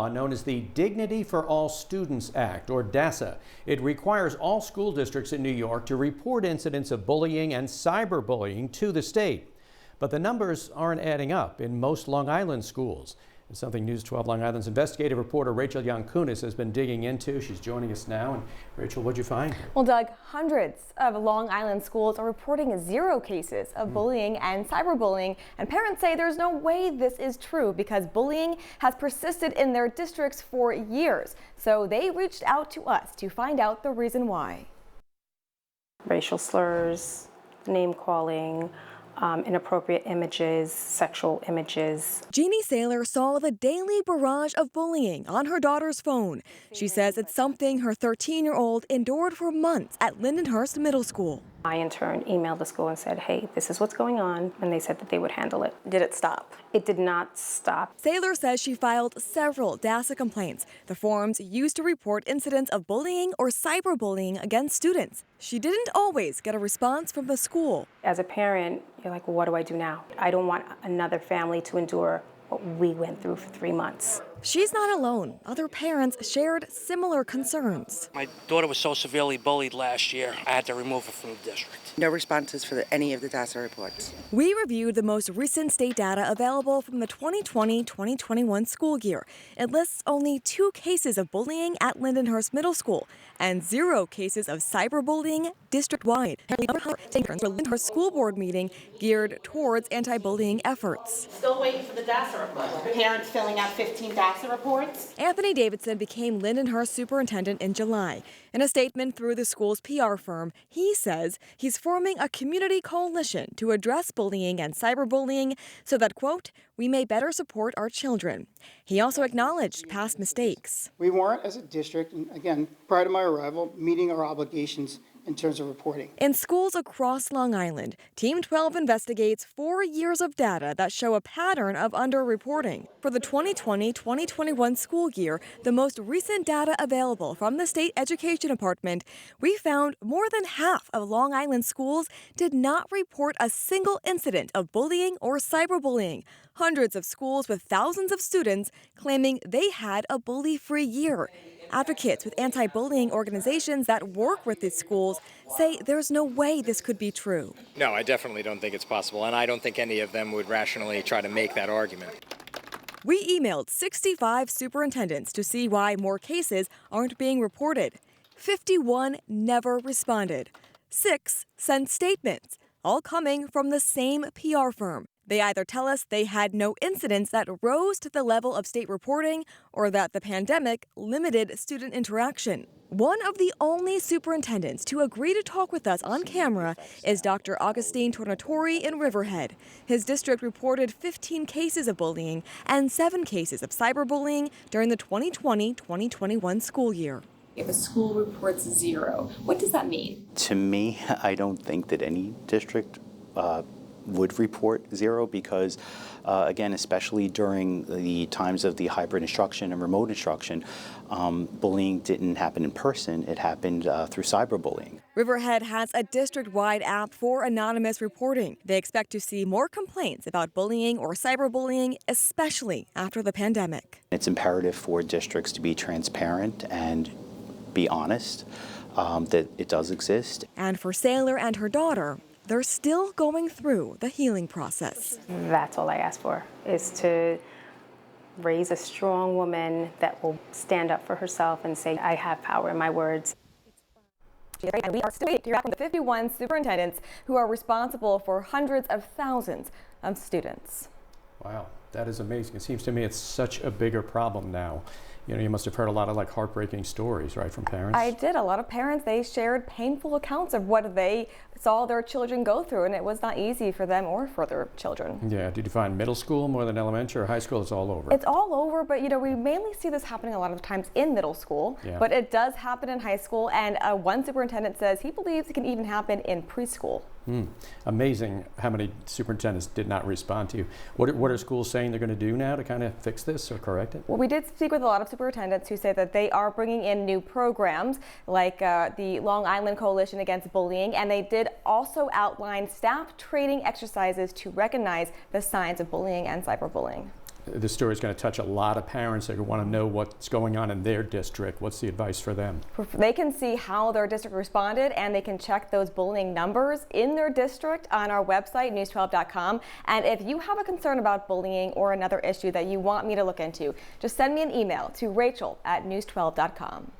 Known as the Dignity for All Students Act, or DASA. It requires all school districts in New York to report incidents of bullying and cyberbullying to the state. But the numbers aren't adding up in most Long Island schools. It's something News 12 Long Island's investigative reporter Rachel Yankunis has been digging into. She's joining us now. And Rachel, what'd you find? Well, Doug, hundreds of Long Island schools are reporting 0 cases of bullying and cyberbullying. And parents say there's no way this is true because bullying has persisted in their districts for years. So they reached out to us to find out the reason why. Racial slurs, name calling, inappropriate images, sexual images. Jeannie Saylor saw the daily barrage of bullying on her daughter's phone. She says it's something her 13-year-old endured for months at Lindenhurst Middle School. I, in turn, emailed the school and said, hey, this is what's going on, and they said that they would handle it. Did it stop? It did not stop. Saylor says she filed several DASA complaints, the forms used to report incidents of bullying or cyberbullying against students. She didn't always get a response from the school. As a parent, you're like, well, what do I do now? I don't want another family to endure what we went through for 3 months. She's not alone. Other parents shared similar concerns. My daughter was so severely bullied last year, I had to remove her from the district. No responses for any of the DASA reports. We reviewed the most recent state data available from the 2020-2021 school year. It lists only 2 cases of bullying at Lindenhurst Middle School and 0 cases of cyberbullying district-wide. For Lindenhurst School Board meeting geared towards anti-bullying efforts. Still waiting for the DASA report. Parents filling out 15 DASA reports. Anthony Davidson became Lindenhurst superintendent in July. In a statement through the school's PR firm, he says he's forming a community coalition to address bullying and cyberbullying so that, quote, we may better support our children. He also acknowledged past mistakes. We weren't, as a district, and again, prior to my arrival, meeting our obligations in terms of reporting. In schools across Long Island, Team 12 investigates 4 years of data that show a pattern of underreporting. For the 2020-2021 school year, the most recent data available from the State Education Department, we found more than half of Long Island schools did not report a single incident of bullying or cyberbullying. Hundreds of schools with thousands of students claiming they had a bully-free year. Advocates with anti-bullying organizations that work with these schools say there's no way this could be true. No, I definitely don't think it's possible, and I don't think any of them would rationally try to make that argument. We emailed 65 superintendents to see why more cases aren't being reported. 51 never responded. 6 sent statements, all coming from the same PR firm. They either tell us they had no incidents that rose to the level of state reporting or that the pandemic limited student interaction. One of the only superintendents to agree to talk with us on camera is Dr. Augustine Tornatori in Riverhead. His district reported 15 cases of bullying and 7 cases of cyberbullying during the 2020-2021 school year. If a school reports 0, what does that mean? To me, I don't think that any district would report 0 because, again, especially during the times of the hybrid instruction and remote instruction, bullying didn't happen in person, it happened through cyberbullying. Riverhead has a district-wide app for anonymous reporting. They expect to see more complaints about bullying or cyberbullying, especially after the pandemic. It's imperative for districts to be transparent and be honest that it does exist. And for Saylor and her daughter, they're still going through the healing process. That's all I ask for, is to raise a strong woman that will stand up for herself and say, I have power in my words. And we are still waiting to hear from the 51 superintendents who are responsible for hundreds of thousands of students. Wow, that is amazing. It seems to me it's such a bigger problem now. You know, you must have heard a lot of heartbreaking stories, right, from parents? I did. A lot of parents, they shared painful accounts of what they saw their children go through, and it was not easy for them or for their children. Yeah. Did you find middle school more than elementary or high school? It's all over. It's all over, but we mainly see this happening a lot of times in middle school, but it does happen in high school, and one superintendent says he believes it can even happen in preschool. Amazing how many superintendents did not respond to you. What are schools saying they're going to do now to kind of fix this or correct it? Well, we did speak with a lot of superintendents who say that they are bringing in new programs like the Long Island Coalition Against Bullying, and they did also outline staff training exercises to recognize the signs of bullying and cyberbullying. This story is going to touch a lot of parents that want to know what's going on in their district. What's the advice for them? They can see how their district responded, and they can check those bullying numbers in their district on our website, news12.com. And if you have a concern about bullying or another issue that you want me to look into, just send me an email to rachel@news12.com.